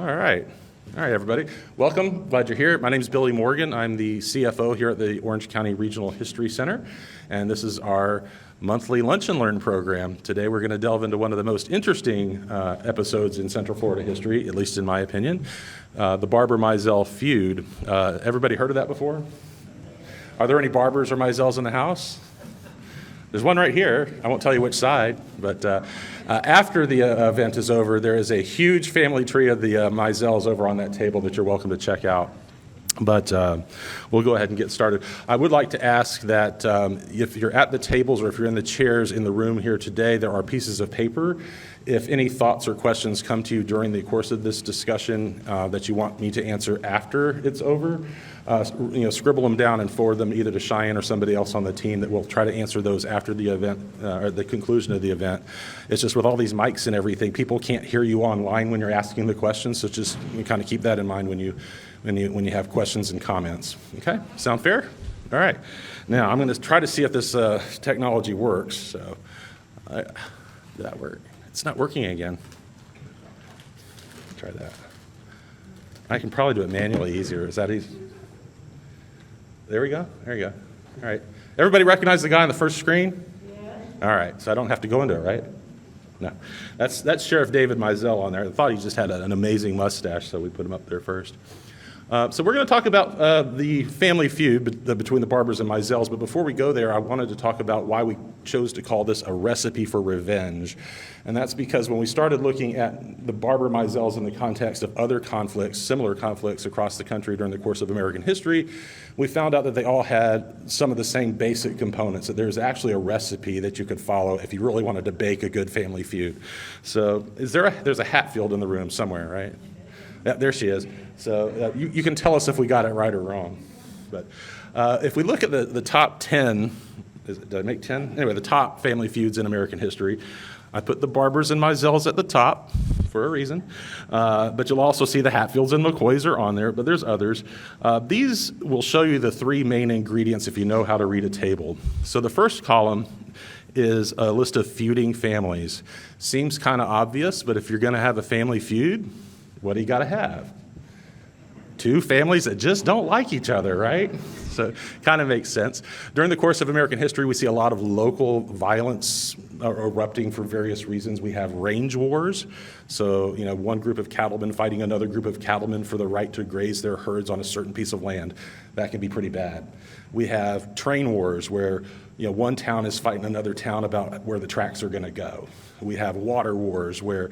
All right. All right, everybody. Welcome. Glad you're here. My name is Billy Morgan. I'm the CFO here at the Orange County Regional History Center, and this is our monthly Lunch and Learn program. Today we're going to delve into one of the most interesting episodes in Central Florida history, at least in my opinion, the Barber-Mizell Feud. Everybody heard of that before? Are there any Barbers or Mizells in the house? There's one right here. I won't tell you which side, but after the event is over, there is a huge family tree of the Mizells over on that table that you're welcome to check out. But we'll go ahead and get started. I would like to ask that if you're at the tables or if you're in the chairs in the room here today, there are pieces of paper. If any thoughts or questions come to you during the course of this discussion that you want me to answer after it's over, scribble them down and forward them either to Cheyenne or somebody else on the team that will try to answer those after the event or the conclusion of the event. It's just with all these mics and everything, people can't hear you online when you're asking the questions, so just kind of keep that in mind when you have questions and comments. Okay, sound fair? All right. Now I'm going to try to see if this technology works. So, did that work? It's not working again. Try that. I can probably do it manually easier. Is that easy? There we go. There you go. All right. Everybody recognize the guy on the first screen? Yeah. All right. So I don't have to go into it, right? No. That's Sheriff David Mizell on there. I thought he just had an amazing mustache, so we put him up there first. So we're going to talk about the family feud between the Barbers and Mizells, but before we go there, I wanted to talk about why we chose to call this a recipe for revenge. And that's because when we started looking at the Barber-Mizells in the context of other conflicts, similar conflicts across the country during the course of American history, we found out that they all had some of the same basic components, that there's actually a recipe that you could follow if you really wanted to bake a good family feud. So there's a Hatfield in the room somewhere, right? Yeah, there she is. So you can tell us if we got it right or wrong. But if we look at the top 10, did I make 10? Anyway, the top family feuds in American history, I put the Barbers and Mizells at the top for a reason. But you'll also see the Hatfields and McCoys are on there, but there's others. These will show you the three main ingredients if you know how to read a table. So the first column is a list of feuding families. Seems kind of obvious, but if you're going to have a family feud, what do you got to have? Two families that just don't like each other, right? So it kind of makes sense. During the course of American history, we see a lot of local violence erupting for various reasons. We have range wars. So, one group of cattlemen fighting another group of cattlemen for the right to graze their herds on a certain piece of land. That can be pretty bad. We have train wars where, one town is fighting another town about where the tracks are going to go. We have water wars where,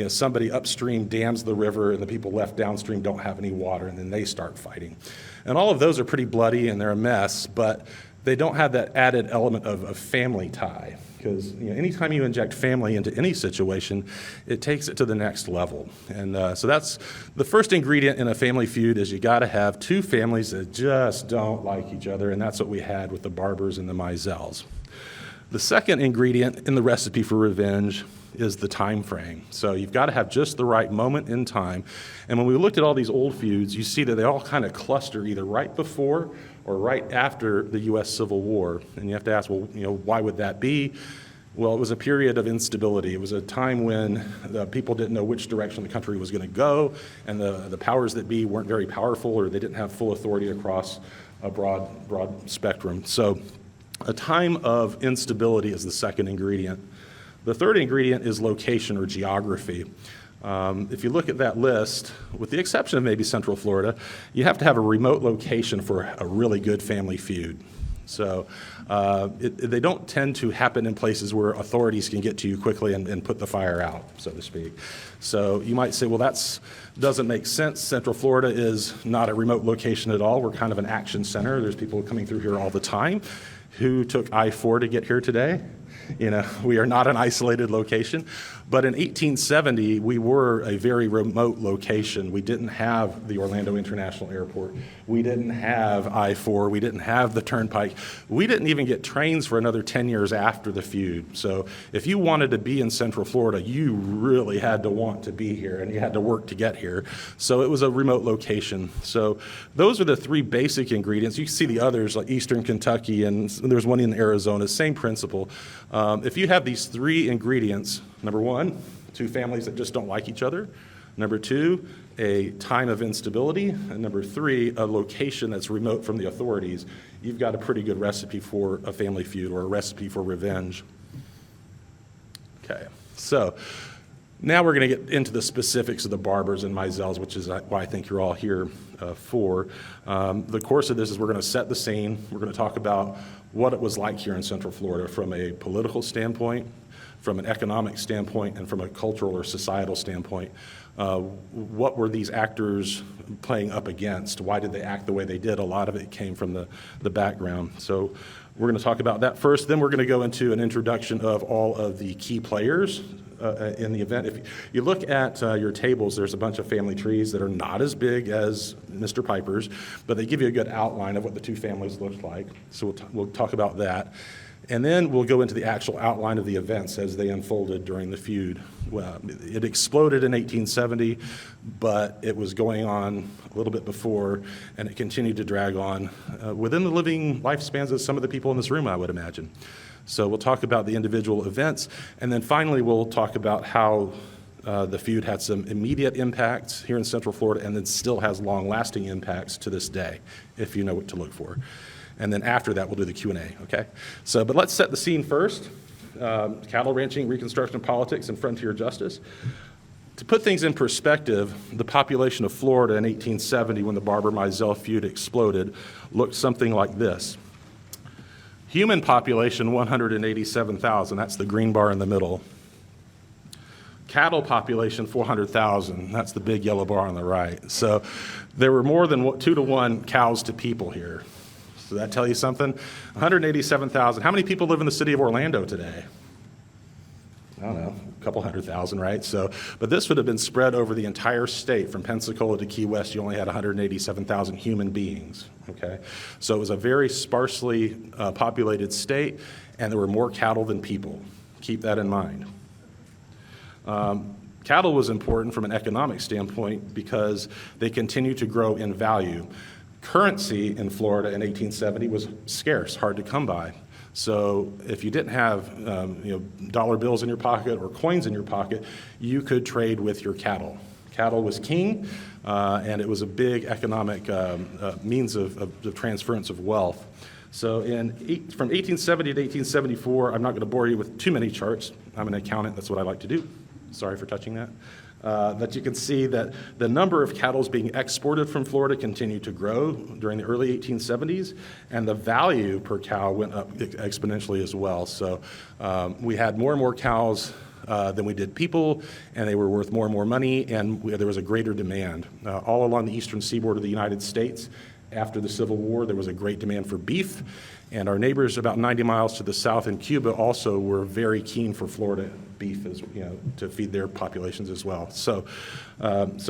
somebody upstream dams the river and the people left downstream don't have any water, and then they start fighting. And all of those are pretty bloody and they're a mess, but they don't have that added element of family tie. Because anytime you inject family into any situation, it takes it to the next level. And so that's the first ingredient in a family feud is you got to have two families that just don't like each other, and that's what we had with the Barbers and the Mizells. The second ingredient in the recipe for revenge is the time frame. So you've got to have just the right moment in time. And when we looked at all these old feuds, you see that they all kind of cluster either right before or right after the U.S. Civil War. And you have to ask, well, why would that be? Well, it was a period of instability. It was a time when the people didn't know which direction the country was going to go, and the powers that be weren't very powerful, or they didn't have full authority across a broad spectrum. So a time of instability is the second ingredient. The third ingredient is location or geography. If you look at that list, with the exception of maybe Central Florida, you have to have a remote location for a really good family feud. So they don't tend to happen in places where authorities can get to you quickly and put the fire out, so to speak. So you might say, well, that doesn't make sense. Central Florida is not a remote location at all. We're kind of an action center. There's people coming through here all the time. Who took I-4 to get here today? We are not an isolated location. But in 1870, we were a very remote location. We didn't have the Orlando International Airport. We didn't have I-4. We didn't have the Turnpike. We didn't even get trains for another 10 years after the feud. So if you wanted to be in Central Florida, you really had to want to be here, and you had to work to get here. So it was a remote location. So those are the three basic ingredients. You can see the others, like Eastern Kentucky, and there's one in Arizona, same principle. If you have these three ingredients, number one, two families that just don't like each other. Number two, a time of instability, and number 3, a location that's remote from the authorities, you've got a pretty good recipe for a family feud or a recipe for revenge. Okay, so now we're going to get into the specifics of the Barbers and Mizells, which is why I think you're all here for. The course of this is we're going to set the scene. We're going to talk about what it was like here in Central Florida from a political standpoint, from an economic standpoint, and from a cultural or societal standpoint. What were these actors playing up against? Why did they act the way they did? A lot of it came from the background. So we're going to talk about that first. Then we're going to go into an introduction of all of the key players in the event. If you look at your tables, there's a bunch of family trees that are not as big as Mr. Piper's, but they give you a good outline of what the two families looked like. So we'll talk about that. And then we'll go into the actual outline of the events as they unfolded during the feud. Well, it exploded in 1870, but it was going on a little bit before, and it continued to drag on within the living lifespans of some of the people in this room, I would imagine. So we'll talk about the individual events, and then finally we'll talk about how the feud had some immediate impacts here in Central Florida and then still has long-lasting impacts to this day, if you know what to look for. And then after that, we'll do the Q&A, okay? But let's set the scene first. Cattle ranching, Reconstruction politics, and frontier justice. To put things in perspective, the population of Florida in 1870, when the Barber-Mizell Feud exploded, looked something like this. Human population, 187,000. That's the green bar in the middle. Cattle population, 400,000. That's the big yellow bar on the right. So there were more than 2-to-1 cows to people here. Does that tell you something? 187,000. How many people live in the city of Orlando today? I don't know, a couple 100,000, right? But this would have been spread over the entire state. From Pensacola to Key West, you only had 187,000 human beings, okay? So it was a very sparsely populated state, and there were more cattle than people. Keep that in mind. Cattle was important from an economic standpoint because they continue to grow in value. Currency in Florida in 1870 was scarce, hard to come by. So if you didn't have dollar bills in your pocket or coins in your pocket, you could trade with your cattle. Cattle was king, and it was a big economic means of transference of wealth. So from 1870 to 1874, I'm not going to bore you with too many charts. I'm an accountant, that's what I like to do. Sorry for touching that. That you can see that the number of cattle being exported from Florida continued to grow during the early 1870s, and the value per cow went up exponentially as well. So we had more and more cows than we did people, and they were worth more and more money, and there was a greater demand. All along the eastern seaboard of the United States, after the Civil War, there was a great demand for beef, and our neighbors about 90 miles to the south in Cuba also were very keen for Florida beef, as to feed their populations as well. So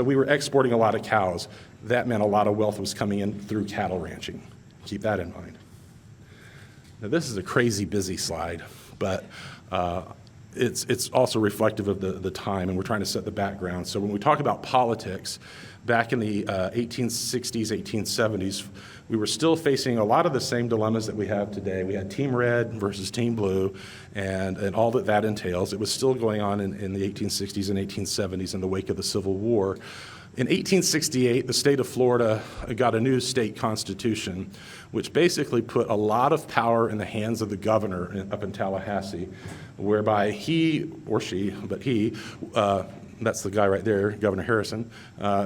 we were exporting a lot of cows. That meant a lot of wealth was coming in through cattle ranching. Keep that in mind. Now this is a crazy busy slide, but it's also reflective of the time, and we're trying to set the background. So when we talk about politics, back in the 1860s, 1870s, we were still facing a lot of the same dilemmas that we have today. We had Team Red versus Team Blue, and all that entails. It was still going on in the 1860s and 1870s in the wake of the Civil War. In 1868, the state of Florida got a new state constitution, which basically put a lot of power in the hands of the governor up in Tallahassee, whereby he, or she, but he, that's the guy right there, Governor Harrison,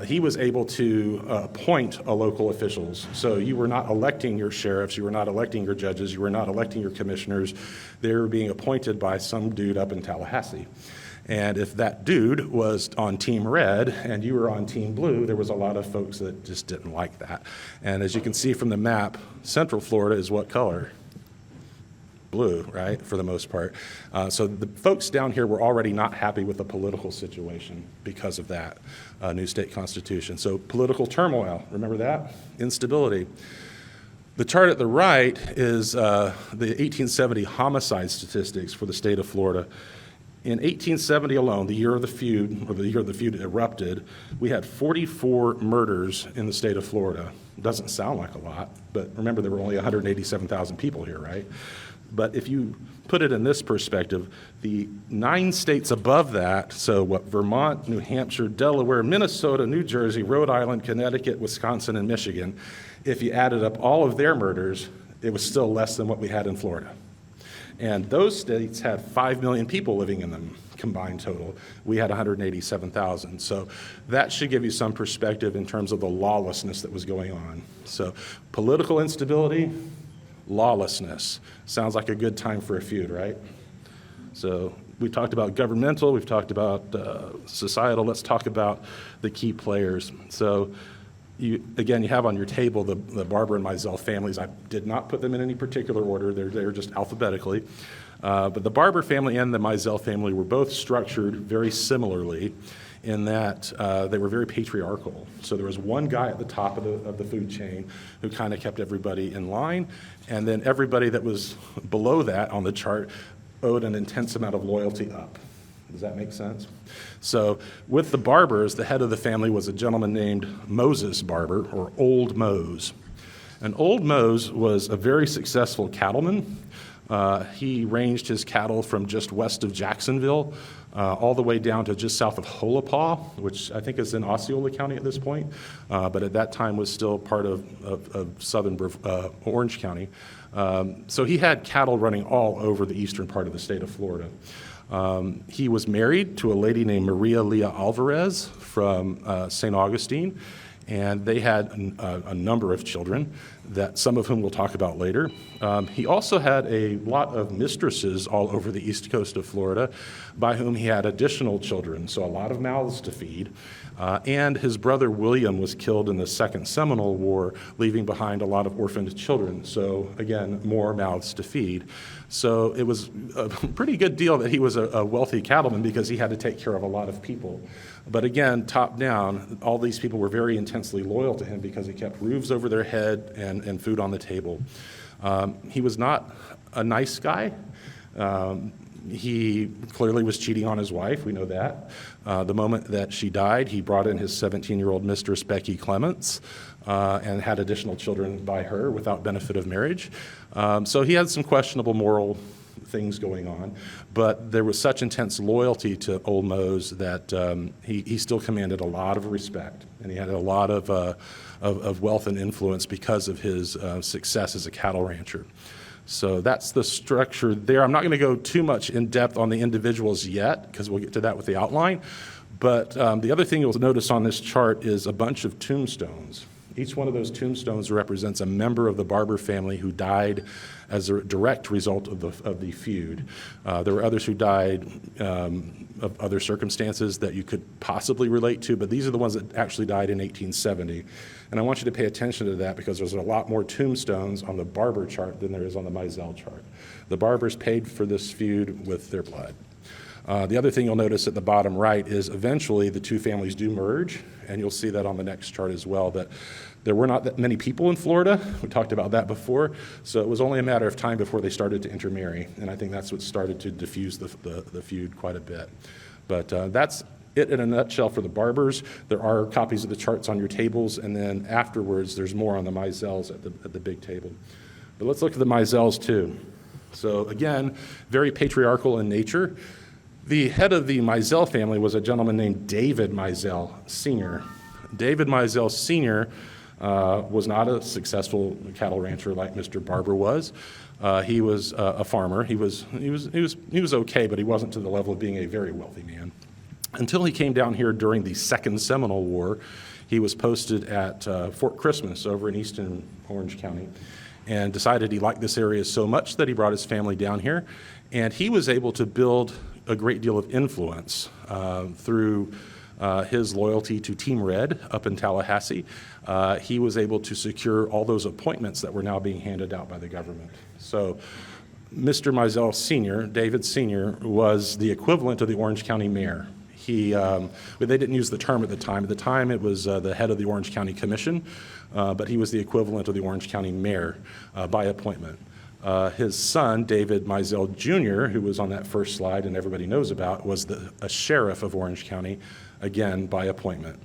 he was able to appoint local officials. So you were not electing your sheriffs, you were not electing your judges, you were not electing your commissioners. They were being appointed by some dude up in Tallahassee. And if that dude was on Team Red and you were on Team Blue, there was a lot of folks that just didn't like that. And as you can see from the map, Central Florida is what color? Blue, right, for the most part. So the folks down here were already not happy with the political situation because of that new state constitution. So political turmoil, remember that? Instability. The chart at the right is the 1870 homicide statistics for the state of Florida. In 1870 alone, the year of the feud, or the year the feud erupted, we had 44 murders in the state of Florida. Doesn't sound like a lot, but remember there were only 187,000 people here, right? But if you put it in this perspective, the 9 states above that, so what, Vermont, New Hampshire, Delaware, Minnesota, New Jersey, Rhode Island, Connecticut, Wisconsin, and Michigan, if you added up all of their murders, it was still less than what we had in Florida. And those states had 5 million people living in them combined total. We had 187,000. So that should give you some perspective in terms of the lawlessness that was going on. So political instability, lawlessness. Sounds like a good time for a feud, right? So we talked about governmental, we've talked about societal. Let's talk about the key players. So you have on your table the Barber and Mizell families. I did not put them in any particular order. They're just alphabetically. But the Barber family and the Mizell family were both structured very similarly in that they were very patriarchal. So there was one guy at the top of the food chain who kind of kept everybody in line, and then everybody that was below that on the chart owed an intense amount of loyalty up. Does that make sense? So with the Barbers, the head of the family was a gentleman named Moses Barber, or Old Mose. And Old Mose was a very successful cattleman. He ranged his cattle from just west of Jacksonville all the way down to just south of Holopaw, which I think is in Osceola County at this point, but at that time was still part of southern Orange County. So he had cattle running all over the eastern part of the state of Florida. He was married to a lady named Maria Leah Alvarez from St. Augustine, and they had a number of children, that some of whom we'll talk about later. He also had a lot of mistresses all over the east coast of Florida, by whom he had additional children, so a lot of mouths to feed. And his brother William was killed in the Second Seminole War, leaving behind a lot of orphaned children. So again, more mouths to feed. So it was a pretty good deal that he was a wealthy cattleman, because he had to take care of a lot of people. But again, top down, all these people were very intensely loyal to him because he kept roofs over their head and food on the table. He was not a nice guy. He clearly was cheating on his wife, we know that. The moment that she died, he brought in his 17-year-old mistress, Becky Clements, and had additional children by her without benefit of marriage. So he had some questionable moral things going on, but there was such intense loyalty to Old Mose that he still commanded a lot of respect, and he had a lot of wealth and influence because of his success as a cattle rancher. So that's the structure there. I'm not going to go too much in depth on the individuals yet, because we'll get to that with the outline. But the other thing you'll notice on this chart is a bunch of tombstones. Each one of those tombstones represents a member of the Barber family who died as a direct result of the feud. There were others who died of other circumstances that you could possibly relate to, but these are the ones that actually died in 1870. And I want you to pay attention to that, because there's a lot more tombstones on the Barber chart than there is on the Mizell chart. The Barbers paid for this feud with their blood. The other thing you'll notice at the bottom right is eventually the two families do merge, and you'll see that on the next chart as well, that there were not that many people in Florida. We talked about that before, so it was only a matter of time before they started to intermarry, and I think that's what started to diffuse the feud quite a bit. But that's it in a nutshell for the Barbers. There are copies of the charts on your tables, and then afterwards there's more on the Mizells at the big table. But let's look at the Mizells too. So again, very patriarchal in nature. The head of the Mizell family was a gentleman named David Mizell Sr. David Mizell Sr. Was not a successful cattle rancher like Mr. Barber was. He was a farmer. He was okay, but he wasn't to the level of being a very wealthy man. Until he came down here during the Second Seminole War. He was posted at Fort Christmas over in eastern Orange County, and decided he liked this area so much that he brought his family down here, and he was able to build a great deal of influence through his loyalty to Team Red up in Tallahassee. He was able to secure all those appointments that were now being handed out by the government. So Mr. Mizell Sr., David Sr., was the equivalent of the Orange County mayor. They didn't use the term at the time. At the time, it was the head of the Orange County Commission, but he was the equivalent of the Orange County mayor by appointment. His son, David Mizell Jr., who was on that first slide and everybody knows about, was a sheriff of Orange County, again, by appointment.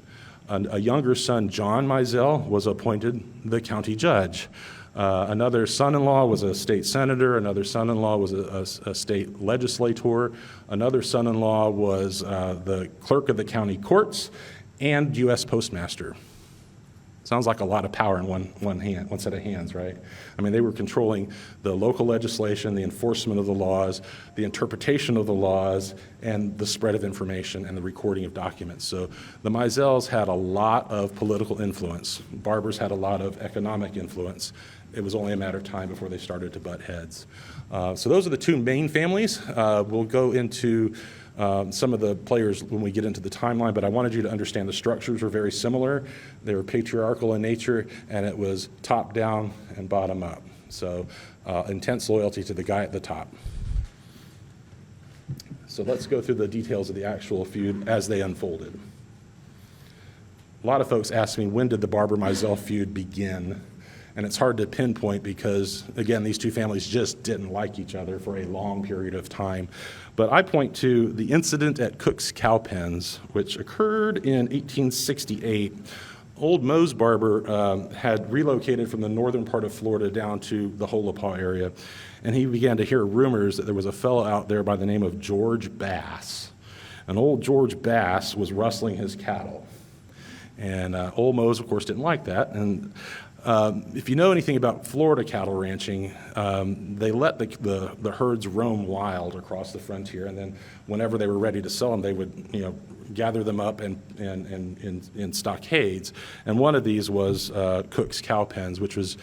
A younger son, John Mizell, was appointed the county judge. Another son-in-law was a state senator. Another son-in-law was a state legislator. Another son-in-law was the clerk of the county courts and U.S. postmaster. Sounds like a lot of power in one set of hands, right? I mean, they were controlling the local legislation, the enforcement of the laws, the interpretation of the laws, and the spread of information and the recording of documents. So the Mizells had a lot of political influence. Barbers had a lot of economic influence. It was only a matter of time before they started to butt heads. So those are the two main families. We'll go into some of the players when we get into the timeline, but I wanted you to understand the structures were very similar. They were patriarchal in nature, and it was top down and bottom up. So intense loyalty to the guy at the top. So let's go through the details of the actual feud as they unfolded. A lot of folks ask me, when did the Barber-Mizell feud begin? And it's hard to pinpoint because, again, these two families just didn't like each other for a long period of time. But I point to the incident at Cook's Cow Pens, which occurred in 1868. Old Mose Barber had relocated from the northern part of Florida down to the Holapaw area, and he began to hear rumors that there was a fellow out there by the name of George Bass. And old George Bass was rustling his cattle. And old Mose, of course, didn't like that. And if you know anything about Florida cattle ranching, they let the herds roam wild across the frontier, and then whenever they were ready to sell them, they would gather them up in stockades. And one of these was Cook's Cow Pens, which was,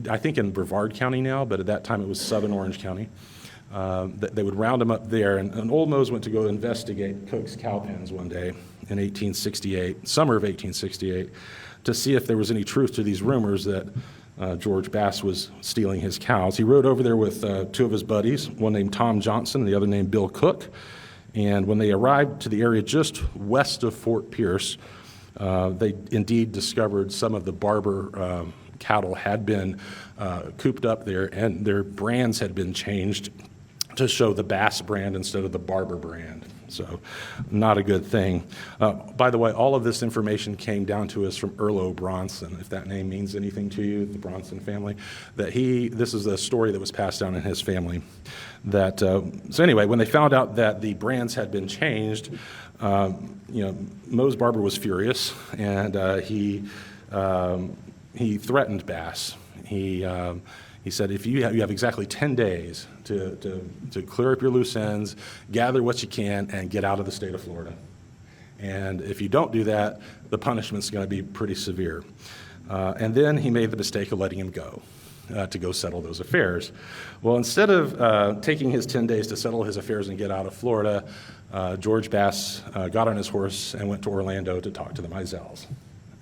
I think, in Brevard County now, but at that time it was Southern Orange County. They would round them up there, and old Mose went to go investigate Cook's Cow Pens one day in 1868, summer of 1868. To see if there was any truth to these rumors that George Bass was stealing his cows. He rode over there with two of his buddies, one named Tom Johnson and the other named Bill Cook. And when they arrived to the area just west of Fort Pierce, they indeed discovered some of the Barber cattle had been cooped up there, and their brands had been changed to show the Bass brand instead of the Barber brand. So not a good thing. By the way, all of this information came down to us from Erlo Bronson, if that name means anything to you, the Bronson family. This is a story that was passed down in his family. So anyway, when they found out that the brands had been changed, Mose Barber was furious, and he threatened Bass. He said, if you have exactly 10 days to clear up your loose ends, gather what you can, and get out of the state of Florida. And if you don't do that, the punishment's going to be pretty severe. And then he made the mistake of letting him go to go settle those affairs. Well, instead of taking his 10 days to settle his affairs and get out of Florida, George Bass got on his horse and went to Orlando to talk to the Mizells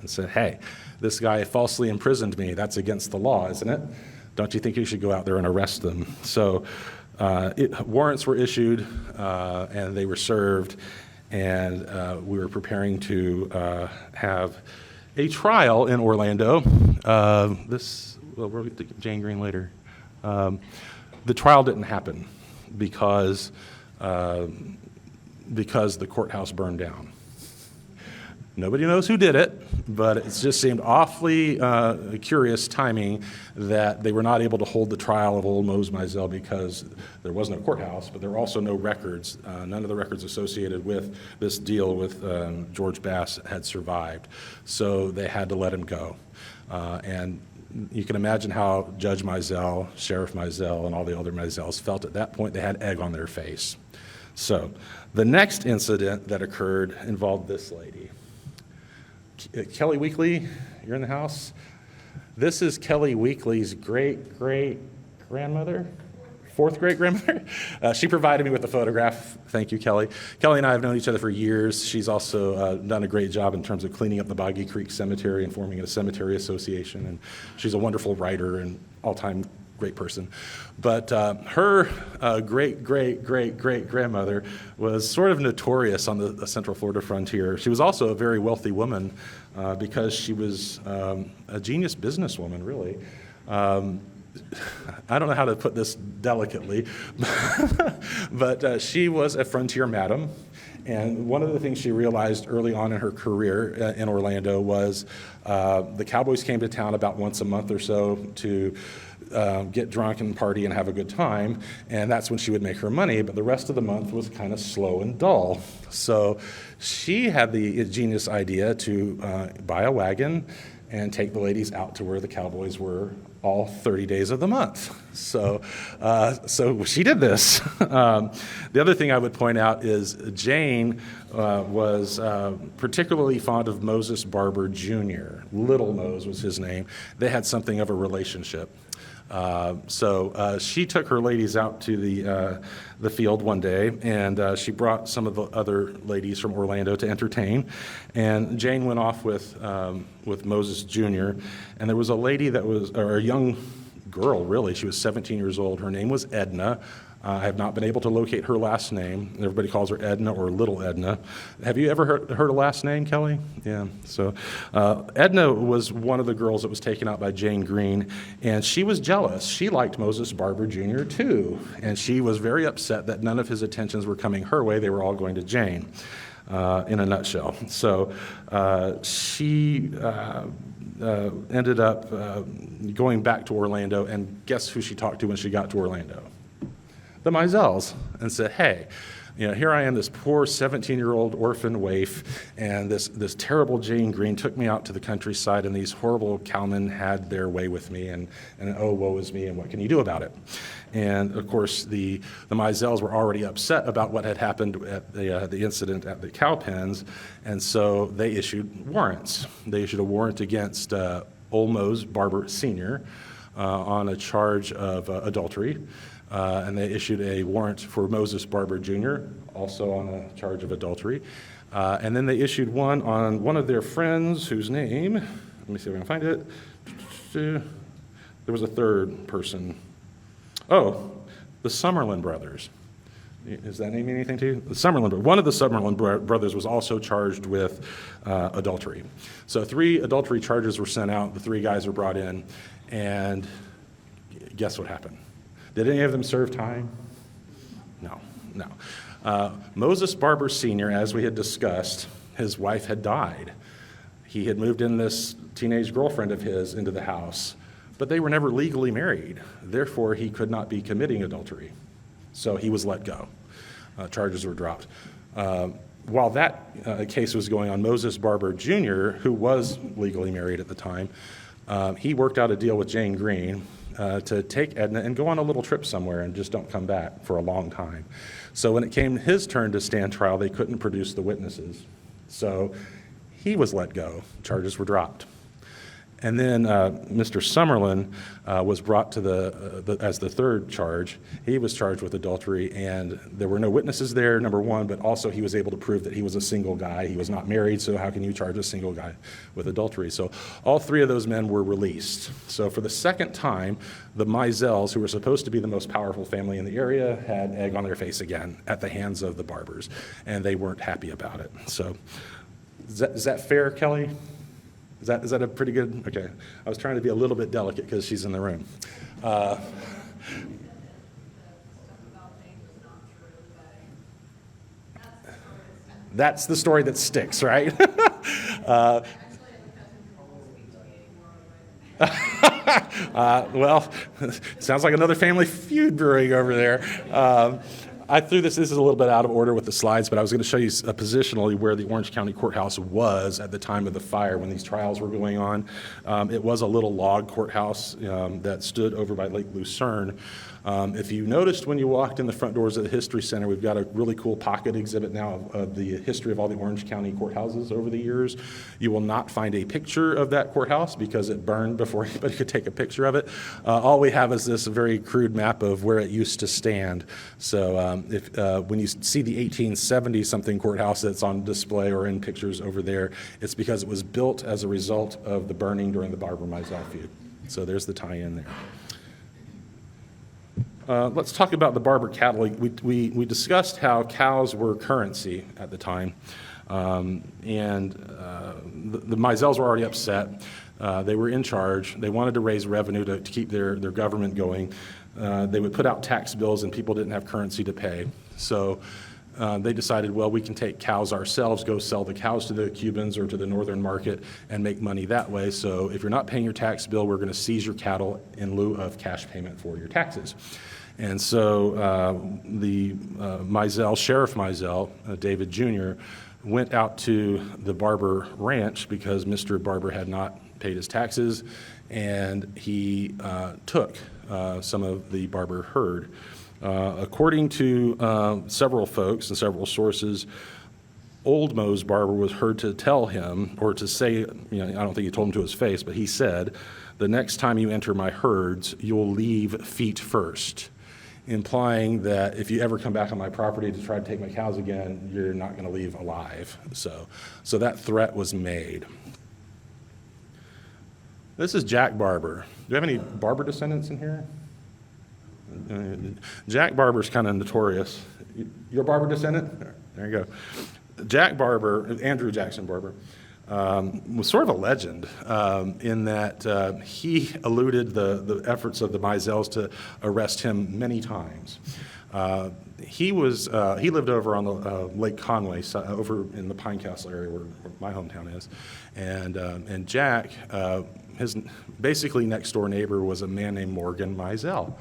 and said, hey, this guy falsely imprisoned me. That's against the law, isn't it? Don't you think you should go out there and arrest them? So warrants were issued, and they were served, and we were preparing to have a trial in Orlando. We'll get to Jane Green later. The trial didn't happen because the courthouse burned down. Nobody knows who did it, but it just seemed awfully curious timing that they were not able to hold the trial of old Mose Mizell because there was no courthouse, but there were also no records. None of the records associated with this deal with George Bass had survived, so they had to let him go. And you can imagine how Judge Mizell, Sheriff Mizell, and all the other Mizells felt at that point. They had egg on their face. So the next incident that occurred involved this lady. Kelly Weekly, you're in the house. This is Kelly Weekly's great-great-grandmother, fourth great-grandmother. She provided me with the photograph. Thank you, Kelly. Kelly and I have known each other for years. She's also done a great job in terms of cleaning up the Boggy Creek Cemetery and forming a cemetery association. And she's a wonderful writer and all-time great person. But her great-great-great-great-grandmother was sort of notorious on the Central Florida frontier. She was also a very wealthy woman because she was a genius businesswoman, really. I don't know how to put this delicately, but she was a frontier madam, And one of the things she realized early on in her career in Orlando was the Cowboys came to town about once a month or so to get drunk and party and have a good time, and that's when she would make her money, but the rest of the month was kind of slow and dull. So she had the genius idea to buy a wagon and take the ladies out to where the Cowboys were all 30 days of the month. So she did this. The other thing I would point out is Jane was particularly fond of Moses Barber Jr. Little Mose was his name. They had something of a relationship. So she took her ladies out to the field one day, and she brought some of the other ladies from Orlando to entertain. And Jane went off with Moses Jr., and there was a lady that was, or a young girl, really. She was 17 years old. Her name was Edna. I have not been able to locate her last name. Everybody calls her Edna or Little Edna. Have you ever heard her last name, Kelly? Yeah. So Edna was one of the girls that was taken out by Jane Green, and she was jealous. She liked Moses Barber Jr. too, and she was very upset that none of his attentions were coming her way. They were all going to Jane, in a nutshell. So she ended up going back to Orlando, and guess who she talked to when she got to Orlando? The Mizells, and said, hey, here I am, this poor 17-year-old orphan waif, and this terrible Jane Green took me out to the countryside, and these horrible cowmen had their way with me, and oh, woe is me, and what can you do about it? And of course, the Mizells were already upset about what had happened at the incident at the cow pens, and so they issued warrants. They issued a warrant against Old Mose Barber Sr. On a charge of adultery. And they issued a warrant for Moses Barber Jr., also on a charge of adultery. And then they issued one on one of their friends whose name, let me see if I can find it. There was a third person. Oh, the Summerlin brothers. Does that name mean anything to you? The Summerlin, one of the Summerlin brothers was also charged with adultery. So 3 adultery charges were sent out. The 3 guys were brought in, and guess what happened? Did any of them serve time? No. Moses Barber Sr., as we had discussed, his wife had died. He had moved in this teenage girlfriend of his into the house, but they were never legally married. Therefore, he could not be committing adultery. So he was let go. Charges were dropped. While that case was going on, Moses Barber Jr., who was legally married at the time, he worked out a deal with Jane Green to take Edna and go on a little trip somewhere and just don't come back for a long time. So when it came his turn to stand trial, they couldn't produce the witnesses. So he was let go. Charges were dropped. And then Mr. Summerlin was brought to as the third charge. He was charged with adultery, and there were no witnesses there, number one, but also he was able to prove that he was a single guy. He was not married, so how can you charge a single guy with adultery? So all 3 of those men were released. So for the second time, the Mizells, who were supposed to be the most powerful family in the area, had egg on their face again at the hands of the Barbers, and they weren't happy about it. So is that fair, Kelly? Is that a pretty good, okay. I was trying to be a little bit delicate because she's in the room. That's the story that sticks, right? Well, sounds like another family feud brewing over there. I threw this is a little bit out of order with the slides, but I was going to show you positionally where the Orange County Courthouse was at the time of the fire when these trials were going on. It was a little log courthouse that stood over by Lake Lucerne. If you noticed when you walked in the front doors of the History Center, we've got a really cool pocket exhibit now of the history of all the Orange County courthouses over the years. You will not find a picture of that courthouse because it burned before anybody could take a picture of it. All we have is this very crude map of where it used to stand. So when you see the 1870-something courthouse that's on display or in pictures over there, it's because it was built as a result of the burning during the Barber-Mizell Feud. So there's the tie-in there. Let's talk about the Barber cattle. We discussed how cows were currency at the time, and the Mizells were already upset. They were in charge. They wanted to raise revenue to keep their government going. They would put out tax bills, and people didn't have currency to pay. So they decided, well, we can take cows ourselves, go sell the cows to the Cubans or to the northern market and make money that way. So if you're not paying your tax bill, we're going to seize your cattle in lieu of cash payment for your taxes. And so the Mizell, Sheriff Mizell, David Jr., went out to the Barber ranch because Mr. Barber had not paid his taxes, and he took some of the Barber herd. According to several folks and several sources, Old Mose Barber was heard to tell him, or to say, I don't think he told him to his face, but he said, "The next time you enter my herds, you'll leave feet first," implying that if you ever come back on my property to try to take my cows again, you're not going to leave alive. So that threat was made. This is Jack Barber. Do you have any Barber descendants in here? Jack Barber's kind of notorious. You're a Barber descendant? There you go. Jack Barber, Andrew Jackson Barber, was sort of a legend in that he eluded the efforts of the Mizells to arrest him many times. He lived over on the Lake Conway, over in the Pine Castle area where my hometown is, and Jack, his basically next door neighbor was a man named Morgan Mizell.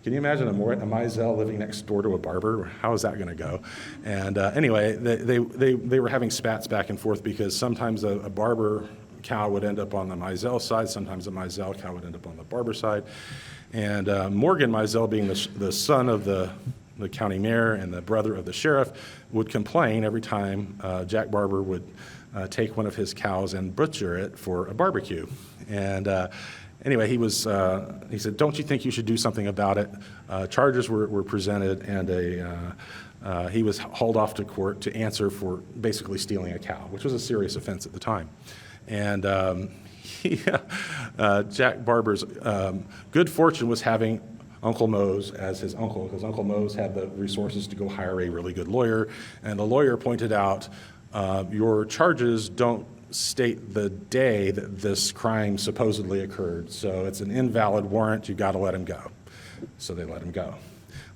Can you imagine a Mizell living next door to a Barber? How is that going to go? And anyway, they were having spats back and forth because sometimes a Barber cow would end up on the Mizell side, sometimes a Mizell cow would end up on the Barber side. And Morgan Mizell, being the son of the county mayor and the brother of the sheriff, would complain every time Jack Barber would take one of his cows and butcher it for a barbecue. And anyway, he said, "Don't you think you should do something about it?" Charges were presented, and he was hauled off to court to answer for basically stealing a cow, which was a serious offense at the time. And Jack Barber's good fortune was having Uncle Mose as his uncle, because Uncle Mose had the resources to go hire a really good lawyer, and the lawyer pointed out, your charges don't state the day that this crime supposedly occurred, so it's an invalid warrant, you got to let him go. So they let him go.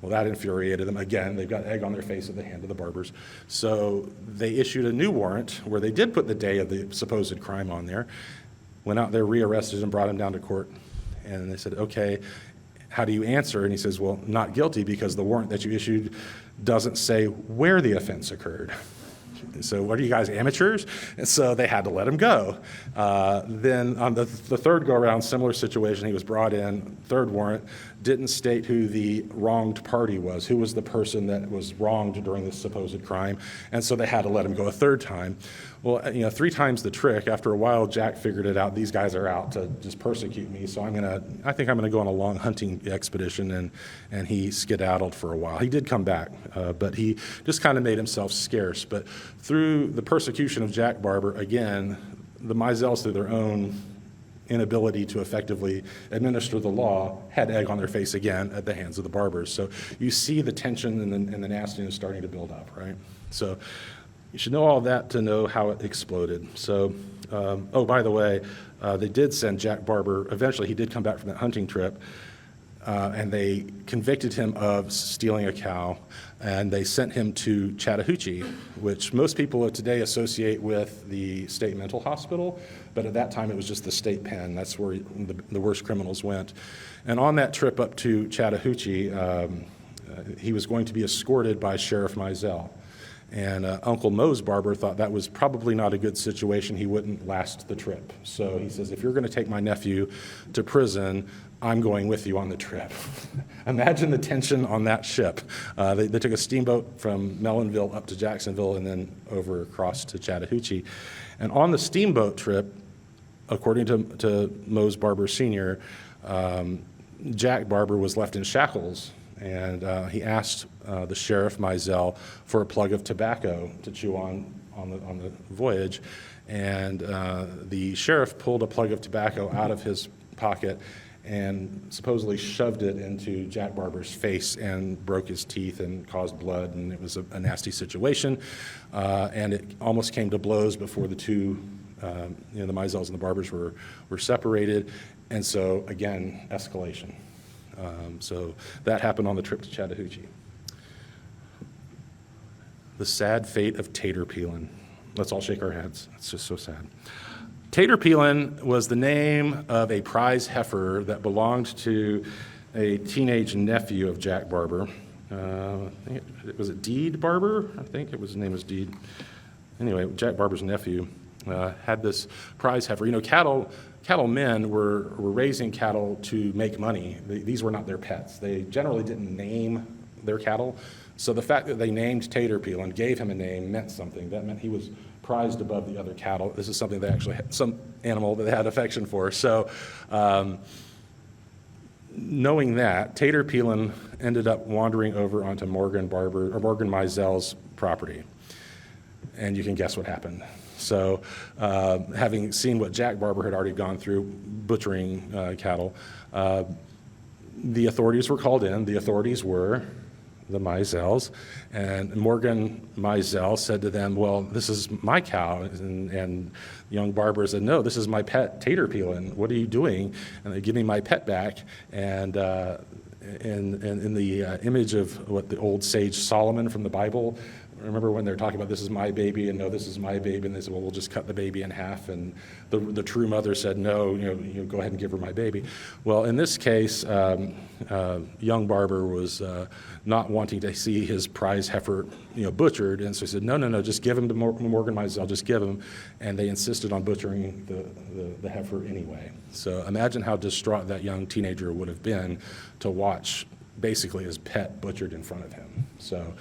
Well, that infuriated them. Again, they've got egg on their face at the hand of the Barbers. So they issued a new warrant where they did put the day of the supposed crime on there, went out there, rearrested him, brought him down to court, and they said, "Okay, how do you answer?" And he says, "Well, not guilty, because the warrant that you issued doesn't say where the offense occurred." So what are you guys, amateurs? And so they had to let him go. Then on the third go-around, similar situation, he was brought in, third warrant, didn't state who the wronged party was, who was the person that was wronged during this supposed crime, and so they had to let him go a third time. Well, 3 times the trick. After a while, Jack figured it out. These guys are out to just persecute me, so I think I'm gonna go on a long hunting expedition, and he skedaddled for a while. He did come back, but he just kind of made himself scarce. But through the persecution of Jack Barber, again, the Mizells, through their own inability to effectively administer the law, had egg on their face again at the hands of the Barbers. So you see the tension and the nastiness starting to build up, right? So you should know all that to know how it exploded. So, by the way, they did send Jack Barber, eventually he did come back from that hunting trip, and they convicted him of stealing a cow, and they sent him to Chattahoochee, which most people today associate with the state mental hospital, but at that time it was just the state pen. That's where the worst criminals went. And on that trip up to Chattahoochee, he was going to be escorted by Sheriff Mizell. And Uncle Mose Barber thought that was probably not a good situation. He wouldn't last the trip. So he says, "If you're going to take my nephew to prison, I'm going with you on the trip." Imagine the tension on that ship. They took a steamboat from Mellonville up to Jacksonville and then over across to Chattahoochee. And on the steamboat trip, according to Mose Barber Sr., Jack Barber was left in shackles, and he asked the Sheriff Mizell for a plug of tobacco to chew on the voyage, and the sheriff pulled a plug of tobacco out of his pocket and supposedly shoved it into Jack Barber's face and broke his teeth and caused blood, and it was a nasty situation, and it almost came to blows before the two, the Mizells and the Barbers were separated, and so again, escalation. So that happened on the trip to Chattahoochee. The sad fate of tater peeling. Let's all shake our heads. It's just so sad. Tater peeling was the name of a prize heifer that belonged to a teenage nephew of Jack Barber. I think was it Deed Barber? I think his name was Deed. Anyway, Jack Barber's nephew had this prize heifer. You know, cattlemen were raising cattle to make money. These were not their pets. They generally didn't name their cattle. So the fact that they named Tater Peel and gave him a name meant something. That meant he was prized above the other cattle. This is something they actually had, some animal that they had affection for. So knowing that, Tater Peelin ended up wandering over onto Morgan Mizell's property. And you can guess what happened. So having seen what Jack Barber had already gone through butchering cattle, the authorities were called in. The authorities were the Mizells, and Morgan Mizell said to them, well, this is my cow, and young Barber said, no, this is my pet Tater Peelin. What are you doing? And they give me my pet back, and in the image of what the old sage Solomon from the Bible, remember when they're talking about this is my baby, and no, this is my baby, and they said, well, we'll just cut the baby in half, and the true mother said, no, go ahead and give her my baby. Well, in this case, young Barber was not wanting to see his prize heifer, butchered, and so he said, no, just give him to Morgan Mizell, just give him, and they insisted on butchering the heifer anyway. So imagine how distraught that young teenager would have been to watch basically his pet butchered in front of him. So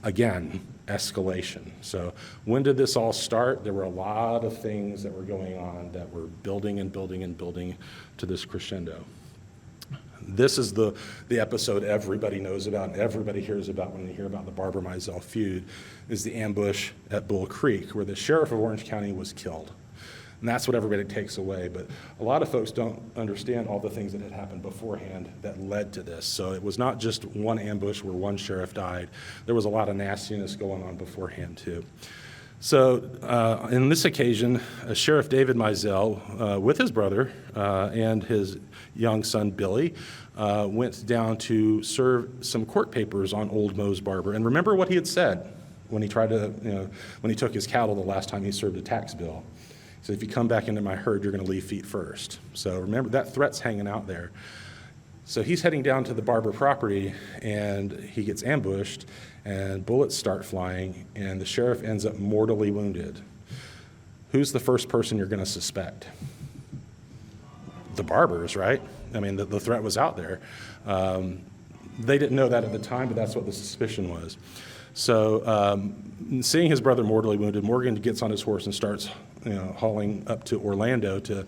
again, escalation. So when did this all start? There were a lot of things that were going on that were building and building and building to this crescendo. This is the episode everybody knows about and everybody hears about when they hear about the Barber-Mizell Feud, is the ambush at Bull Creek, where the sheriff of Orange County was killed. And that's what everybody takes away. But a lot of folks don't understand all the things that had happened beforehand that led to this. So it was not just one ambush where one sheriff died. There was a lot of nastiness going on beforehand, too. So in this occasion, Sheriff David Mizell, with his brother and his young son Billy, went down to serve some court papers on old Mose Barber. And remember what he had said when he tried to, when he took his cattle the last time he served a tax bill. So if you come back into my herd, you're going to leave feet first. So remember, that threat's hanging out there. So he's heading down to the Barber property, and he gets ambushed, and bullets start flying, and the sheriff ends up mortally wounded. Who's the first person you're going to suspect? The Barbers, right? I mean, the threat was out there. They didn't know that at the time, but that's what the suspicion was. So seeing his brother mortally wounded, Morgan gets on his horse and starts hauling up to Orlando to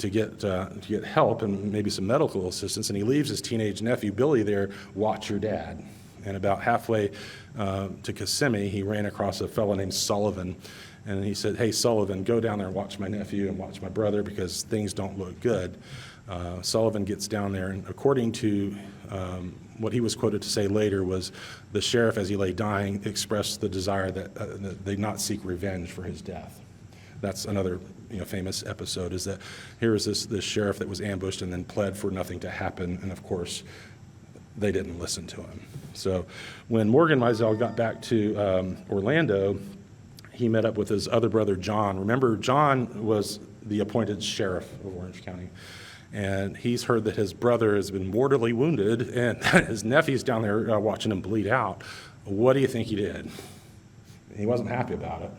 get help and maybe some medical assistance, and he leaves his teenage nephew Billy there, watch your dad. And about halfway to Kissimmee, he ran across a fellow named Sullivan, and he said, hey, Sullivan, go down there and watch my nephew and watch my brother because things don't look good. Sullivan gets down there, and according to what he was quoted to say later was the sheriff, as he lay dying, expressed the desire that they not seek revenge for his death. That's another famous episode, is that here is this sheriff that was ambushed and then pled for nothing to happen, and of course they didn't listen to him. So when Morgan Mizell got back to Orlando, he met up with his other brother John. Remember, John was the appointed sheriff of Orange County, and he's heard that his brother has been mortally wounded and his nephew's down there watching him bleed out. What do you think he did? He wasn't happy about it.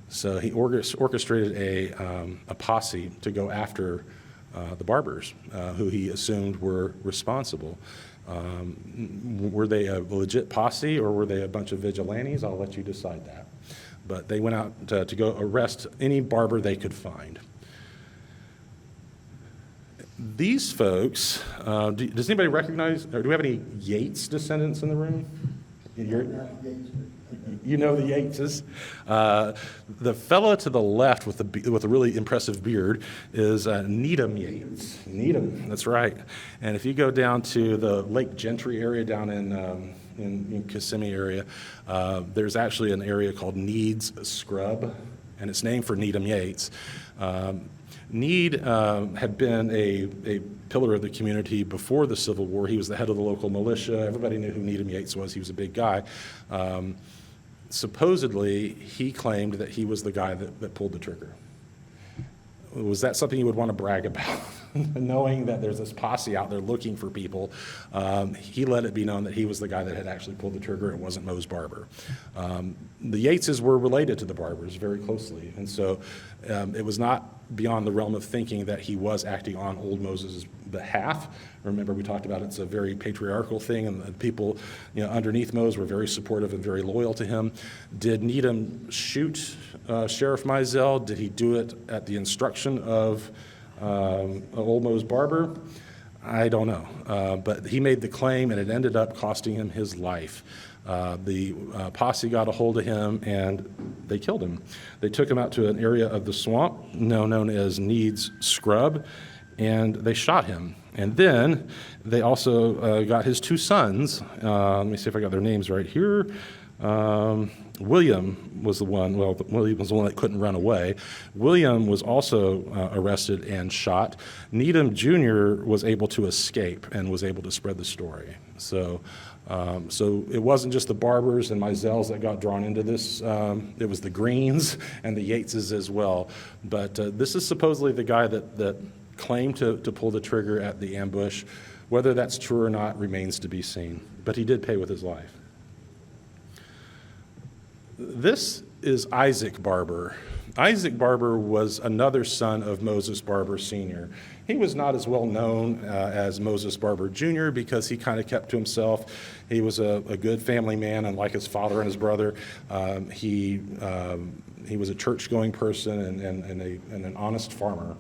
So he orchestrated a posse to go after the Barbers, who he assumed were responsible. Were they a legit posse or were they a bunch of vigilantes? I'll let you decide that. But they went out to go arrest any Barber they could find. These folks, does anybody recognize, or do we have any Yates descendants in the room? You know the Yateses. The fellow to the left with a really impressive beard is Needham Yates. Needham, that's right. And if you go down to the Lake Gentry area down in Kissimmee area, there's actually an area called Need's Scrub, and it's named for Needham Yates. Need had been a pillar of the community before the Civil War. He was the head of the local militia. Everybody knew who Needham Yates was. He was a big guy. supposedly he claimed that he was the guy that pulled the trigger. Was that something you would want to brag about? Knowing that there's this posse out there looking for people, he let it be known that he was the guy that had actually pulled the trigger. It wasn't Mose Barber. The Yateses were related to the Barbers very closely, and so it was not beyond the realm of thinking that he was acting on old Moses' behalf. Remember, we talked about it's a very patriarchal thing, and the people, underneath Moses were very supportive and very loyal to him. Did Needham shoot Sheriff Mizell? Did he do it at the instruction of old Mose Barber? I don't know, but he made the claim, and it ended up costing him his life. The posse got a hold of him, and they killed him. They took him out to an area of the swamp known as Need's Scrub, and they shot him. And then they also got his two sons. Let me see if I got their names right here. William was the one, William was the one that couldn't run away. William was also arrested and shot. Needham Jr. was able to escape and was able to spread the story. So it wasn't just the Barbers and Mizells that got drawn into this. It was the Greens and the Yateses as well. But this is supposedly the guy that claimed to pull the trigger at the ambush. Whether that's true or not remains to be seen. But he did pay with his life. This is Isaac Barber. Isaac Barber was another son of Moses Barber Sr. He was not as well known as Moses Barber Jr. because he kind of kept to himself. He was a good family man, unlike his father and his brother. He was a church-going person and an honest farmer.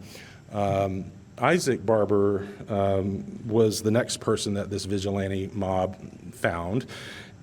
Isaac Barber was the next person that this vigilante mob found,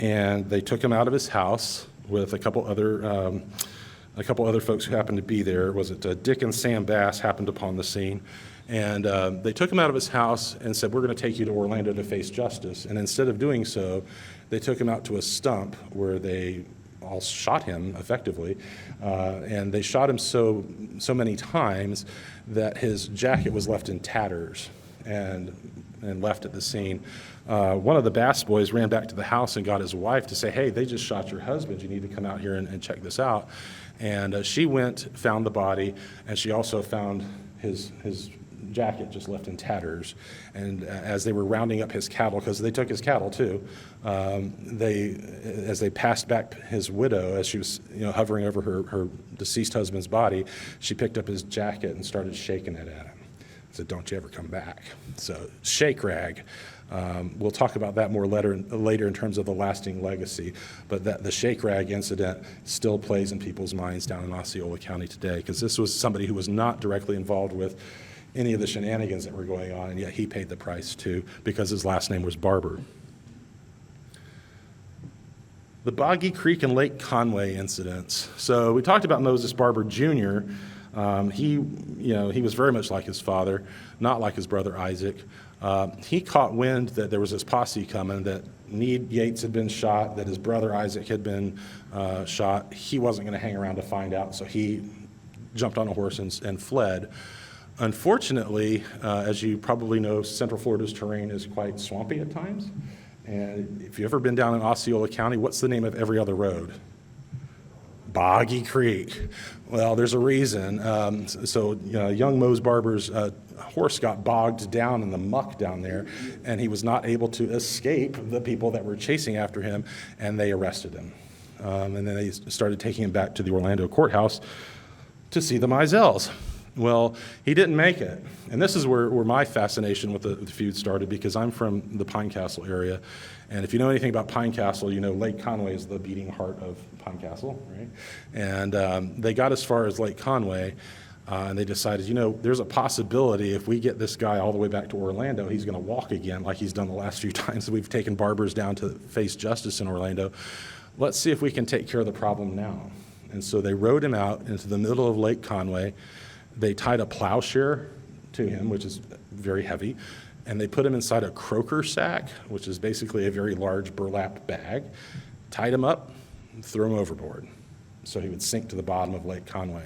and they took him out of his house with a couple other folks who happened to be there. Was it Dick and Sam Bass happened upon the scene, and they took him out of his house and said, "We're going to take you to Orlando to face justice." And instead of doing so, they took him out to a stump where they all shot him effectively, and they shot him so many times that his jacket was left in tatters and left at the scene. One of the Bass boys ran back to the house and got his wife to say, "Hey, they just shot your husband. You need to come out here and check this out." And she went, found the body, and she also found his jacket just left in tatters. And as they were rounding up his cattle, because they took his cattle too, as they passed back his widow, as she was hovering over her deceased husband's body, she picked up his jacket and started shaking it at him. Said, "Don't you ever come back." So shake rag. We'll talk about that more later in terms of the lasting legacy, but the shake rag incident still plays in people's minds down in Osceola County today, because this was somebody who was not directly involved with any of the shenanigans that were going on, and yet he paid the price too, because his last name was Barber. The Boggy Creek and Lake Conway incidents. So we talked about Moses Barber Jr. He was very much like his father, not like his brother Isaac. He caught wind that there was this posse coming, that Need Yates had been shot, that his brother Isaac had been shot. He wasn't going to hang around to find out, so he jumped on a horse and fled. Unfortunately, as you probably know, Central Florida's terrain is quite swampy at times. And if you've ever been down in Osceola County, what's the name of every other road? Boggy Creek. Well, there's a reason. Young Mose Barber's horse got bogged down in the muck down there, and he was not able to escape the people that were chasing after him, and they arrested him. And then they started taking him back to the Orlando courthouse to see the Mizells. Well, he didn't make it. And this is where my fascination with the feud started, because I'm from the Pine Castle area. And if you know anything about Pine Castle, you know Lake Conway is the beating heart of Pine Castle, right? And they got as far as Lake Conway, and they decided, there's a possibility if we get this guy all the way back to Orlando, he's going to walk again like he's done the last few times that we've taken Barbers down to face justice in Orlando. Let's see if we can take care of the problem now. And so they rode him out into the middle of Lake Conway. They tied a plowshare to him, which is very heavy, and they put him inside a croaker sack, which is basically a very large burlap bag, tied him up, and threw him overboard so he would sink to the bottom of Lake Conway.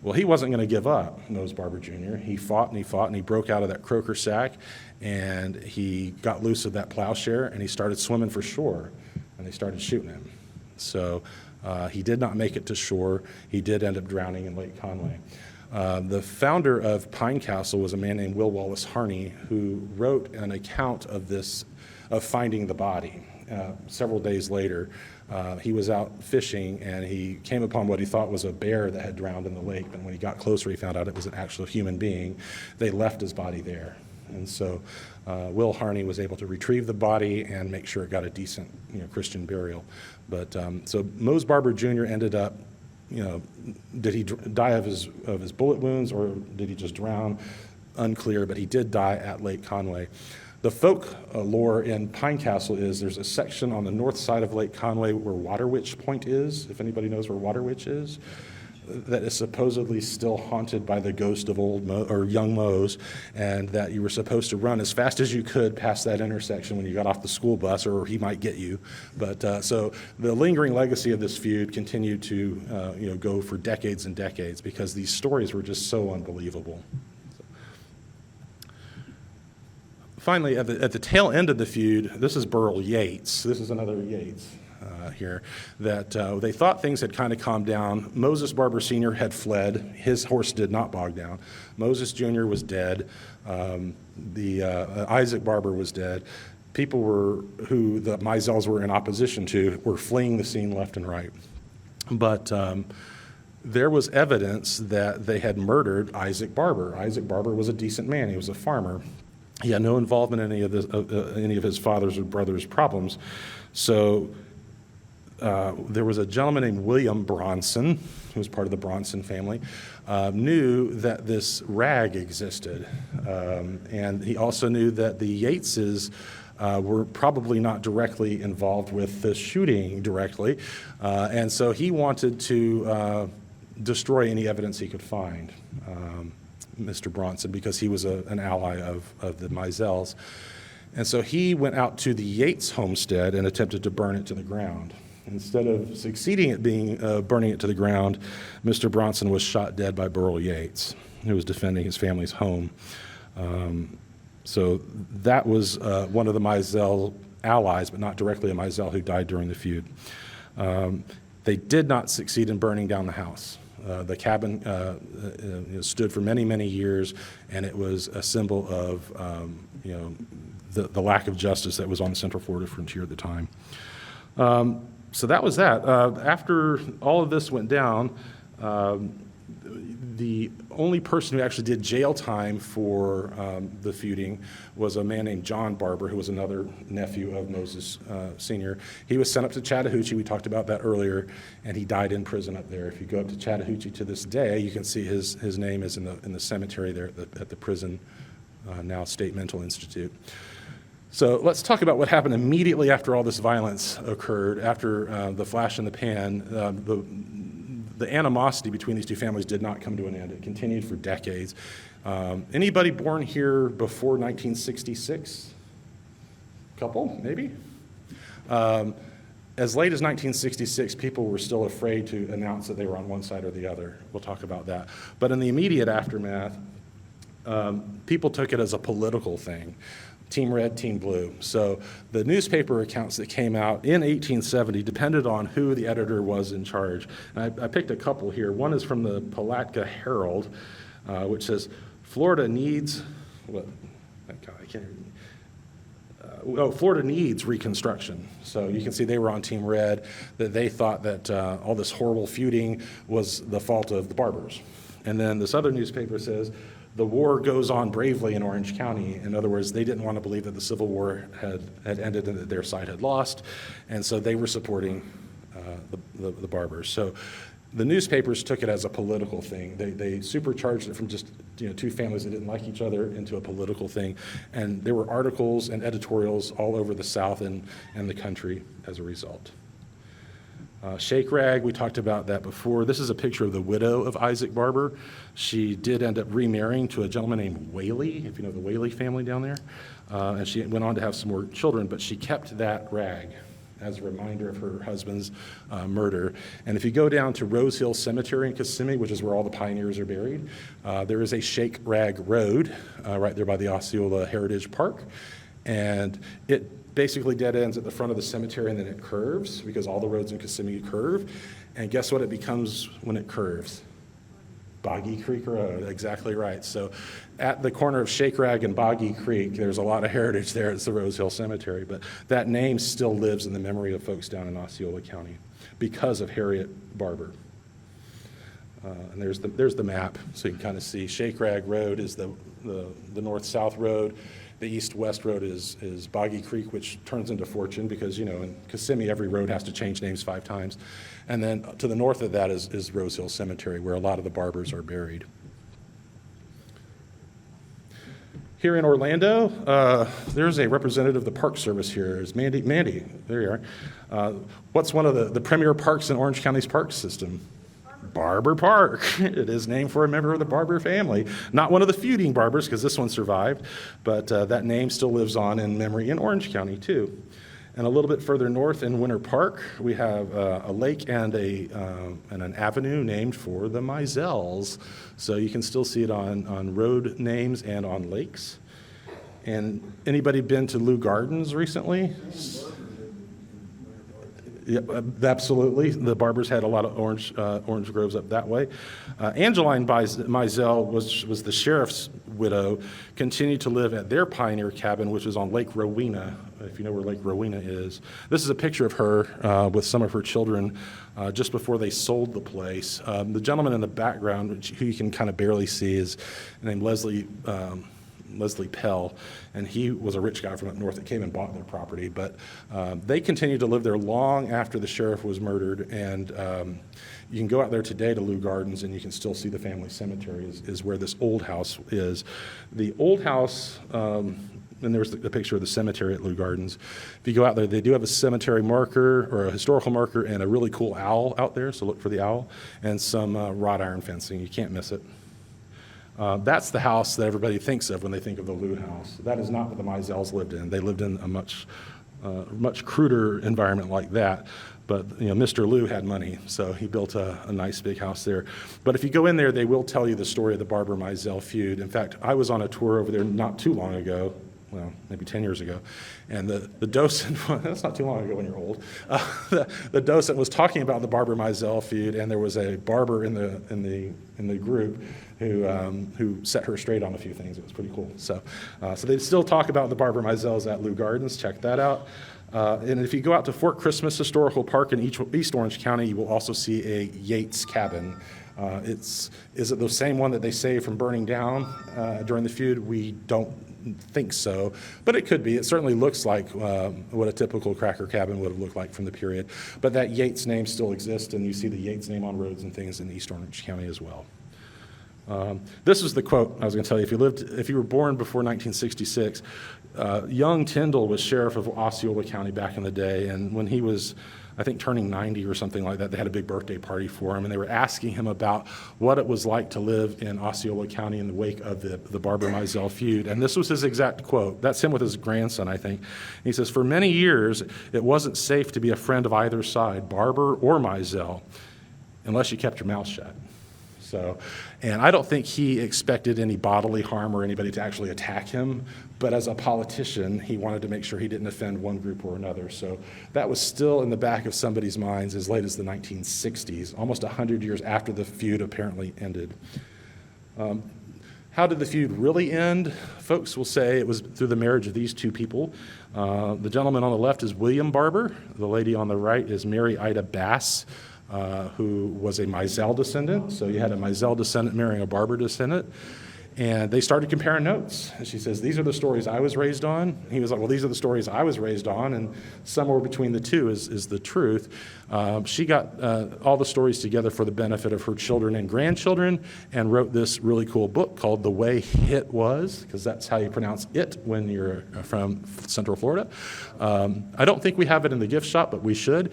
Well, he wasn't going to give up, Mose Barber Jr. He fought and he fought, and he broke out of that croaker sack, and he got loose of that plowshare, and he started swimming for shore, and they started shooting him. So He did not make it to shore. He did end up drowning in Lake Conway. The founder of Pine Castle was a man named Will Wallace Harney, who wrote an account of finding the body. Several days later, he was out fishing, and he came upon what he thought was a bear that had drowned in the lake. But when he got closer, he found out it was an actual human being. They left his body there. And so Will Harney was able to retrieve the body and make sure it got a decent, Christian burial. But so Mose Barber Jr. ended up, did he die of his bullet wounds, or did he just drown? Unclear, but he did die at Lake Conway. The folk lore in Pine Castle is there's a section on the north side of Lake Conway where Water Witch Point is, if anybody knows where Water Witch is, that is supposedly still haunted by the ghost of young Mose, and that you were supposed to run as fast as you could past that intersection when you got off the school bus, or he might get you. But so the lingering legacy of this feud continued to go for decades and decades, because these stories were just so unbelievable. Finally, at the tail end of the feud, this is Burl Yates. This is another Yates here, that they thought things had kind of calmed down. Moses Barber Sr. had fled. His horse did not bog down. Moses Jr. was dead. Isaac Barber was dead. People who the Mizells were in opposition to were fleeing the scene left and right. But there was evidence that they had murdered Isaac Barber. Isaac Barber was a decent man. He was a farmer. He had no involvement in any of his father's or brother's problems. So there was a gentleman named William Bronson, who was part of the Bronson family, knew that this rag existed. And he also knew that the Yateses were probably not directly involved with the shooting directly. And so he wanted to destroy any evidence he could find. Mr. Bronson, because he was an ally of the Mizells. And so he went out to the Yates homestead and attempted to burn it to the ground. Instead of succeeding at burning it to the ground, Mr. Bronson was shot dead by Burl Yates, who was defending his family's home. So that was one of the Mizell allies, but not directly a Mizell, who died during the feud. They did not succeed in burning down the house. The cabin stood for many, many years, and it was a symbol of the lack of justice that was on the Central Florida frontier at the time. So that was that. After all of this went down, the only person who actually did jail time for the feuding was a man named John Barber, who was another nephew of Moses Sr. He was sent up to Chattahoochee. We talked about that earlier, and he died in prison up there. If you go up to Chattahoochee to this day, you can see his name is in the cemetery there at the prison, now State Mental Institute. So let's talk about what happened immediately after all this violence occurred, after the flash in the pan. The animosity between these two families did not come to an end. It continued for decades. Anybody born here before 1966? Couple, maybe? As late as 1966, people were still afraid to announce that they were on one side or the other. We'll talk about that. But in the immediate aftermath, people took it as a political thing. Team red, team blue. So the newspaper accounts that came out in 1870 depended on who the editor was in charge. And I picked a couple here. One is from the Palatka Herald, which says, Florida needs, Florida needs Reconstruction. So you can see they were on Team Red, that they thought that all this horrible feuding was the fault of the Barbers. And then this other newspaper says, the war goes on bravely in Orange County. In other words, they didn't want to believe that the Civil War had ended and that their side had lost, and so they were supporting the Barbers. So the newspapers took it as a political thing. They supercharged it from just two families that didn't like each other into a political thing, and there were articles and editorials all over the South and the country as a result. Shake rag, we talked about that before. This is a picture of the widow of Isaac Barber. She did end up remarrying to a gentleman named Whaley, if you know the Whaley family down there. And she went on to have some more children, but she kept that rag as a reminder of her husband's murder. And if you go down to Rose Hill Cemetery in Kissimmee, which is where all the pioneers are buried, there is a Shake Rag Road right there by the Osceola Heritage Park. And it basically dead ends at the front of the cemetery, and then it curves because all the roads in Kissimmee curve. And guess what it becomes when it curves? Boggy Creek Road, exactly right. So at the corner of Shake Rag and Boggy Creek, there's a lot of heritage there. It's the Rose Hill Cemetery, but that name still lives in the memory of folks down in Osceola County because of Harriet Barber. And there's the map, so you can kind of see Shake Rag Road is the north-south road. The east-west road is Boggy Creek, which turns into Fortune because, in Kissimmee, every road has to change names 5 times. And then to the north of that is Rose Hill Cemetery, where a lot of the Barbers are buried. Here in Orlando, there's a representative of the Park Service here. Is Mandy, there you are. What's one of the premier parks in Orange County's park system? Barber Park. It is named for a member of the Barber family. Not one of the feuding Barbers, because this one survived, but that name still lives on in memory in Orange County, too. And a little bit further north in Winter Park, we have a lake and an avenue named for the Mizells. So you can still see it on road names and on lakes. And anybody been to Lou Gardens recently? Yeah, absolutely. The Barbers had a lot of orange groves up that way. Angeline Mizell was the sheriff's widow, continued to live at their pioneer cabin, which is on Lake Rowena, if you know where Lake Rowena is. This is a picture of her with some of her children just before they sold the place. The gentleman in the background, who you can kind of barely see, is named Leslie Pell, and he was a rich guy from up north that came and bought their property, but they continued to live there long after the sheriff was murdered, and you can go out there today to Lou Gardens, and you can still see the family cemetery is where this old house is. The old house, and there's the picture of the cemetery at Lou Gardens. If you go out there, they do have a cemetery marker or a historical marker and a really cool owl out there, so look for the owl, and some wrought iron fencing. You can't miss it. That's the house that everybody thinks of when they think of the Lou house. That is not what the Mizells lived in. They lived in a much cruder environment like that. But Mr. Lou had money, so he built a nice big house there. But if you go in there, they will tell you the story of the Barber-Mizell Feud. In fact, I was on a tour over there not too long ago. Well, maybe 10 years ago, and the docent, that's not too long ago when you're old, the docent was talking about the Barber-Mizell feud, and there was a barber in the group who set her straight on a few things. It was pretty cool. So they still talk about the Barber-Mizells at Lou Gardens. Check that out. And if you go out to Fort Christmas Historical Park in East Orange County, you will also see a Yates cabin. Is it the same one that they saved from burning down during the feud? We don't think so, but it could be. It certainly looks like what a typical cracker cabin would have looked like from the period. But that Yates name still exists, and you see the Yates name on roads and things in East Orange County as well. This is the quote I was going to tell you. If you were born before 1966, young Tyndall was sheriff of Osceola County back in the day, and when he was, I think, turning 90 or something like that, they had a big birthday party for him, and they were asking him about what it was like to live in Osceola County in the wake of the Barber-Mizell feud. And this was his exact quote. That's him with his grandson, I think. He says, "For many years, it wasn't safe to be a friend of either side, Barber or Mizell, unless you kept your mouth shut." And I don't think he expected any bodily harm or anybody to actually attack him, but as a politician, he wanted to make sure he didn't offend one group or another. So that was still in the back of somebody's minds as late as the 1960s, almost 100 years after the feud apparently ended. How did the feud really end? Folks will say it was through the marriage of these two people. The gentleman on the left is William Barber. The lady on the right is Mary Ida Bass, who was a Mizell descendant. So you had a Mizell descendant marrying a Barber descendant. And they started comparing notes. And she says, "These are the stories I was raised on." And he was like, "Well, these are the stories I was raised on." And somewhere between the two is the truth. She got all the stories together for the benefit of her children and grandchildren and wrote this really cool book called The Way Hit Was, because that's how you pronounce it when you're from Central Florida. I don't think we have it in the gift shop, but we should.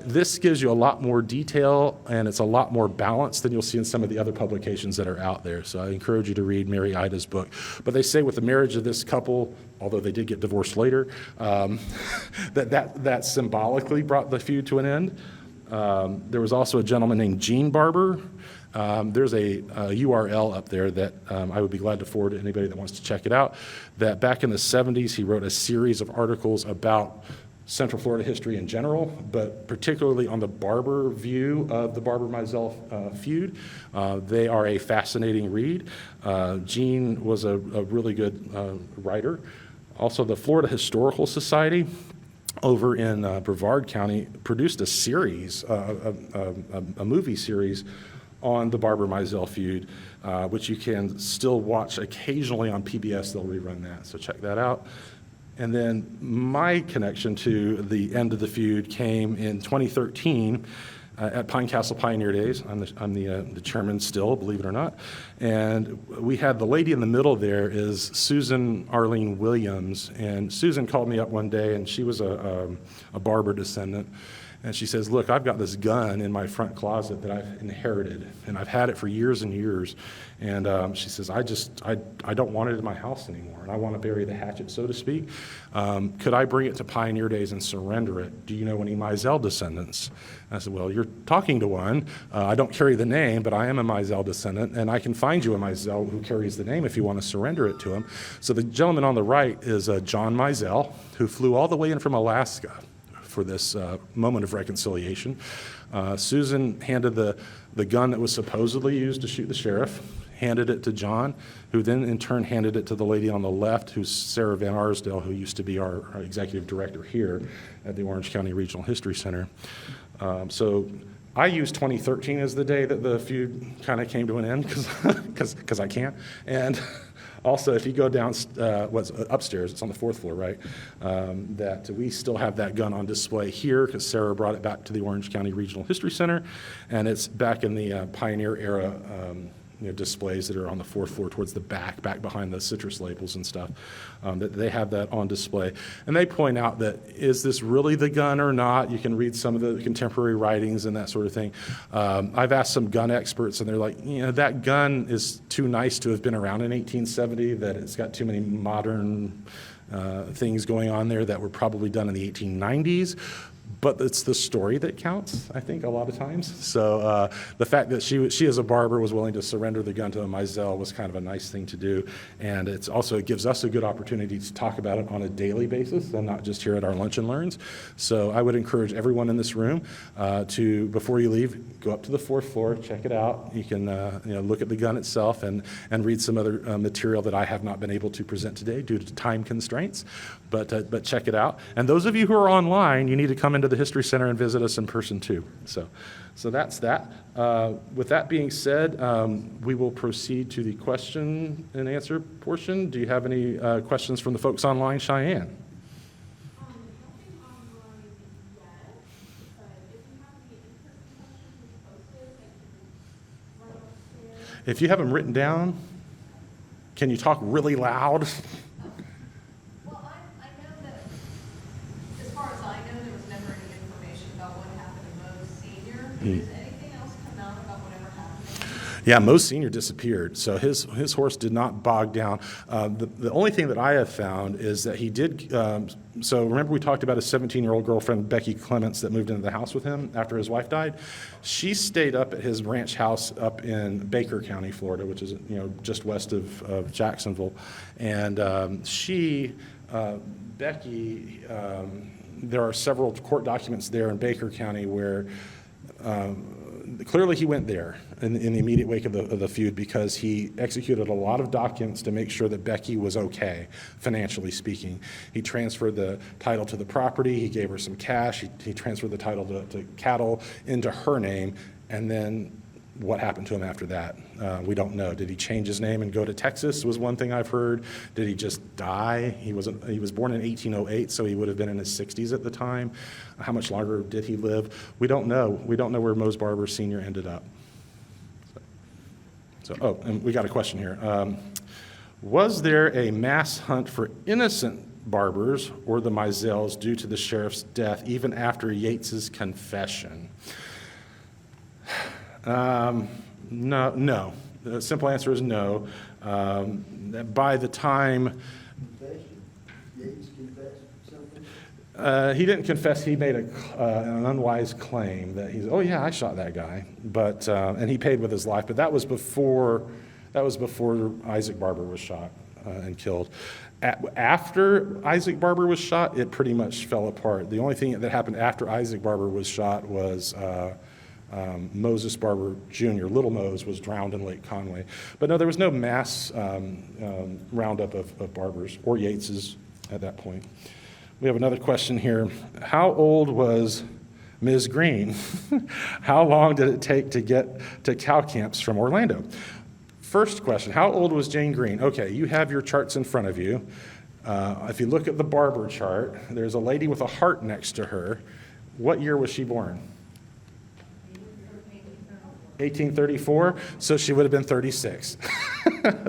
This gives you a lot more detail, and it's a lot more balanced than you'll see in some of the other publications that are out there. So I encourage you to read Mary Ida's book. But they say with the marriage of this couple, although they did get divorced later, that symbolically brought the feud to an end. There was also a gentleman named Gene Barber There's a URL up there that I would be glad to forward to anybody that wants to check it out, that back in the 70s, he wrote a series of articles about Central Florida history in general, but particularly on the Barber view of the Barber-Mizell feud. They are a fascinating read. Gene was a really good writer. Also, the Florida Historical Society over in Brevard County produced a series, a movie series on the Barber-Mizell feud, which you can still watch occasionally on PBS. They'll rerun that, so check that out. And then my connection to the end of the feud came in 2013 at Pine Castle Pioneer Days. I'm the chairman still, believe it or not. And we had the lady in the middle there is Susan Arlene Williams. And Susan called me up one day, and she was a Barber descendant. And she says, look, I've got this gun in my front closet that I've inherited, and I've had it for years and years. And she says, I don't want it in my house anymore, and I want to bury the hatchet, so to speak. Could I bring it to Pioneer Days and surrender it? Do you know any Mizell descendants? And I said, well, you're talking to one. I don't carry the name, but I am a Mizell descendant, and I can find you a Mizell who carries the name if you want to surrender it to him. So the gentleman on the right is John Mizell, who flew all the way in from Alaska for this moment of reconciliation. Susan handed the gun that was supposedly used to shoot the sheriff, handed it to John, who then in turn handed it to the lady on the left, who's Sarah Van Arsdale, who used to be our executive director here at the Orange County Regional History Center. So I use 2013 as the day that the feud kind of came to an end, because I can't. And also, if you go down, upstairs, it's on the 4th floor, right? That we still have that gun on display here because Sarah brought it back to the Orange County Regional History Center, and it's back in the Pioneer era displays that are on the 4th floor towards the back behind the citrus labels and stuff. That they have that on display. And they point out that, is this really the gun or not? You can read some of the contemporary writings and that sort of thing. I've asked some gun experts, and they're like, that gun is too nice to have been around in 1870, that it's got too many modern things going on there that were probably done in the 1890s. But it's the story that counts, I think, a lot of times. So the fact that she as a barber was willing to surrender the gun to a Mizell was kind of a nice thing to do. And it gives us a good opportunity to talk about it on a daily basis and not just here at our Lunch and Learns. So I would encourage everyone in this room to, before you leave, go up to the 4th floor, check it out. You can look at the gun itself and read some other material that I have not been able to present today due to time constraints. But check it out. And those of you who are online, you need to come into the History Center and visit us in person too. So that's that. With that being said, we will proceed to the question and answer portion. Do you have any questions from the folks online, Cheyenne? If you have them written down, can you talk really loud? Does anything else come out about whatever happened? Yeah, Moe's Sr. disappeared, so his horse did not bog down. The only thing that I have found is that he did, so remember we talked about his 17-year-old girlfriend, Becky Clements, that moved into the house with him after his wife died? She stayed up at his ranch house up in Baker County, Florida, which is just west of Jacksonville. And Becky, there are several court documents there in Baker County where clearly he went there in the immediate wake of the feud because he executed a lot of documents to make sure that Becky was okay, financially speaking. He transferred the title to the property, he gave her some cash, he transferred the title to cattle into her name, and then what happened to him after that? We don't know. Did he change his name and go to Texas was one thing I've heard. Did he just die? He was born in 1808, so he would have been in his 60s at the time. How much longer did he live? We don't know. We don't know where Mose Barber Sr. ended up. So, and we got a question here. Was there a mass hunt for innocent barbers or the Mizells due to the sheriff's death even after Yates's confession? No. The simple answer is no. By the time... Confession? Yates confessed something? He didn't confess. He made an unwise claim that oh yeah, I shot that guy, but and he paid with his life. But that was before Isaac Barber was shot and killed. After Isaac Barber was shot, it pretty much fell apart. The only thing that happened after Isaac Barber was shot was Moses Barber Jr., Little Mose, was drowned in Lake Conway. But no, there was no mass roundup of Barbers or Yateses at that point. We have another question here. How old was Ms. Green? How long did it take to get to cow camps from Orlando? First question, how old was Jane Green? Okay, you have your charts in front of you. If you look at the Barber chart, there's a lady with a heart next to her. What year was she born? 1834, so she would have been 36.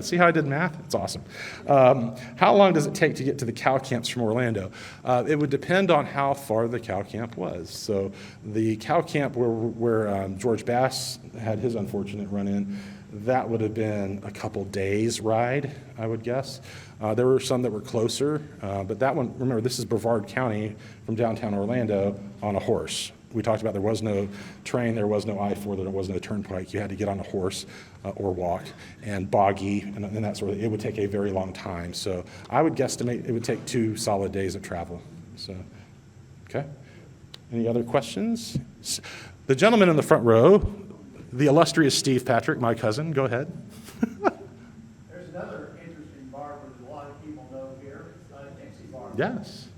See how I did math? It's awesome. How long does it take to get to the cow camps from Orlando? It would depend on how far the cow camp was. So the cow camp where George Bass had his unfortunate run-in, that would have been a couple days ride, I would guess. There were some that were closer, but that one, remember, this is Brevard County from downtown Orlando on a horse. We talked about there was no train, there was no I-4, there was no turnpike. You had to get on a horse or walk, and boggy, and that sort of thing. It would take a very long time. So I would guesstimate it would take 2 solid days of travel. So, okay. Any other questions? The gentleman in the front row, the illustrious Steve Patrick, my cousin. Go ahead. There's another interesting barber that a lot of people know here, Dixie Barber. Yes.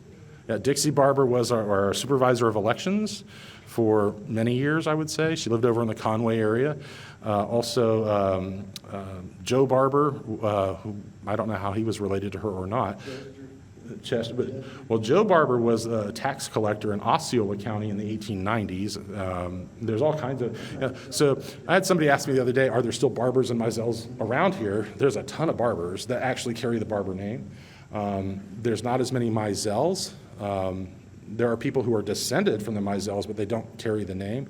Yeah, Dixie Barber was our supervisor of elections for many years, I would say. She lived over in the Conway area. Also, Joe Barber, who I don't know how he was related to her or not. Chester, well, Joe Barber was a tax collector in Osceola County in the 1890s. There's all kinds of, so I had somebody ask me the other day, are there still Barbers and Mizells around here? There's a ton of Barbers that actually carry the Barber name. There's not as many Mizells. There are people who are descended from the Mizells, but they don't carry the name.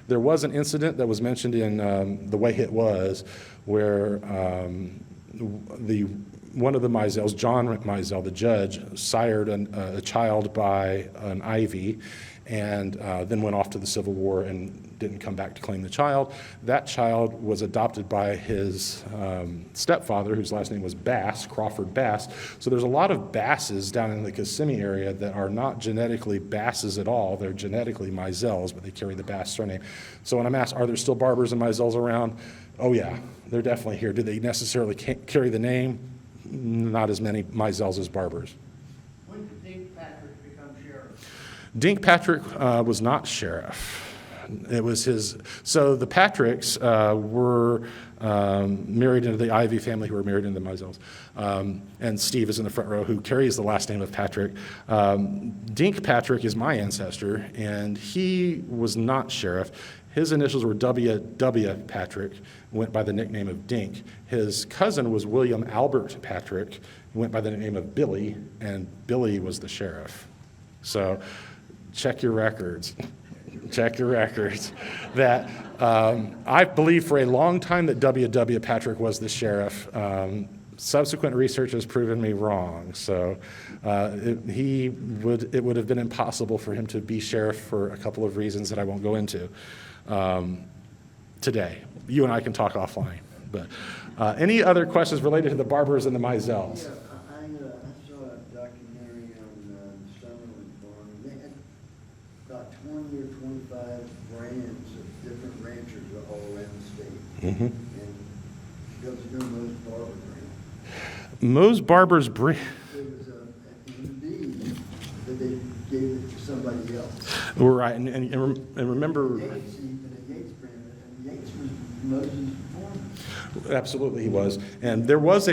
There was an incident that was mentioned in The Way It Was, where one of the Mizells, John Mizell, the judge, sired a child by an Ivy, and then went off to the Civil War and didn't come back to claim the child. That child was adopted by his stepfather, whose last name was Bass, Crawford Bass. So there's a lot of Basses down in the Kissimmee area that are not genetically Basses at all. They're genetically Mizells, but they carry the Bass surname. So when I'm asked, are there still Barbers and Mizells around? Oh yeah, they're definitely here. Do they necessarily carry the name? Not as many Mizells as Barbers. When did Dink Patrick become sheriff? Dink Patrick was not sheriff. It was his, so the Patricks were married into the Ivy family, who were married into the Mizells. And Steve is in the front row, who carries the last name of Patrick. Dink Patrick is my ancestor, and he was not sheriff. His initials were W. Patrick, went by the nickname of Dink. His cousin was William Albert Patrick, who went by the name of Billy, and Billy was the sheriff. So check your records. Check your records. That I believe for a long time that W. Patrick was the sheriff. Subsequent research has proven me wrong. So it would have been impossible for him to be sheriff for a couple of reasons that I won't go into today. You and I can talk offline. But any other questions related to the Barbers and the Mizells? Yeah, I saw a documentary on Summerlin Farm. They had about 20 or 25 brands of different ranchers all around the state. Mm-hmm. And there was no Mose Barber brand. Mose Barber's brand. It was an MD, but they gave it to somebody else. Right, and remember. Yates, even a Yates brand, and Yates was Moses' foreman. Absolutely, he was, and there was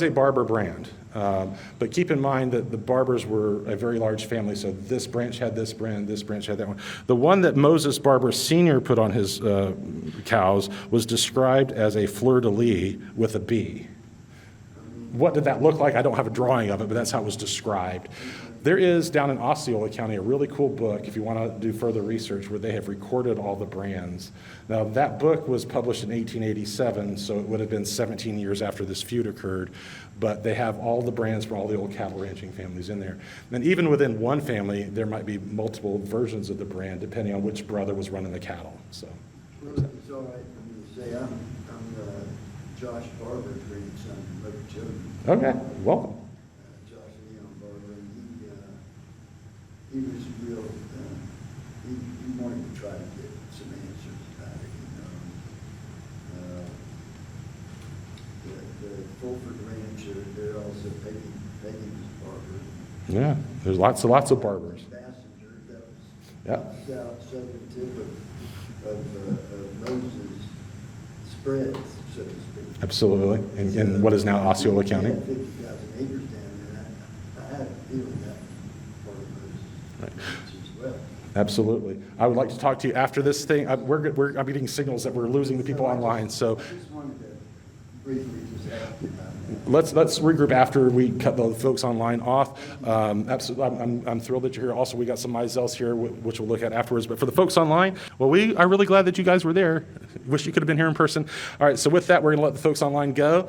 a Barber brand, but keep in mind that the Barbers were a very large family. So this branch had this brand, this branch had that one. The one that Moses Barber Sr. put on his cows was described as a fleur-de-lis with a B. What did that look like? I don't have a drawing of it, but that's how it was described. There is down in Osceola County a really cool book, if you want to do further research, where they have recorded all the brands. Now, that book was published in 1887, so it would have been 17 years after this feud occurred, but they have all the brands from all the old cattle ranching families in there. And even within one family, there might be multiple versions of the brand, depending on which brother was running the cattle, so. Well, it's all right for me to say, I'm Josh Barber's grandson from Boca Children. Okay, welcome. Josh Leon Barber, and he was real, he wanted to try to get some answers about it, you know. The Fulford Ranch, they're also Peggy's Barber. Yeah, there's lots of barbers. Passenger, that was Yeah. southern tip of Moses spreads, so to speak. Absolutely, in what is now Osceola County. We had 50,000 acres down there. I had a feeling that part of Moses Right. as well. Absolutely. I would like to talk to you after this thing. I'm getting signals that we're losing the people online, so I just wanted to briefly just ask you about that. let's regroup after we cut the folks online off. Absolutely, I'm thrilled that you're here. Also, we got some Mizells here, which we'll look at afterwards. But for the folks online, well, we are really glad that you guys were there. Wish you could have been here in person. All right, so with that, we're going to let the folks online go.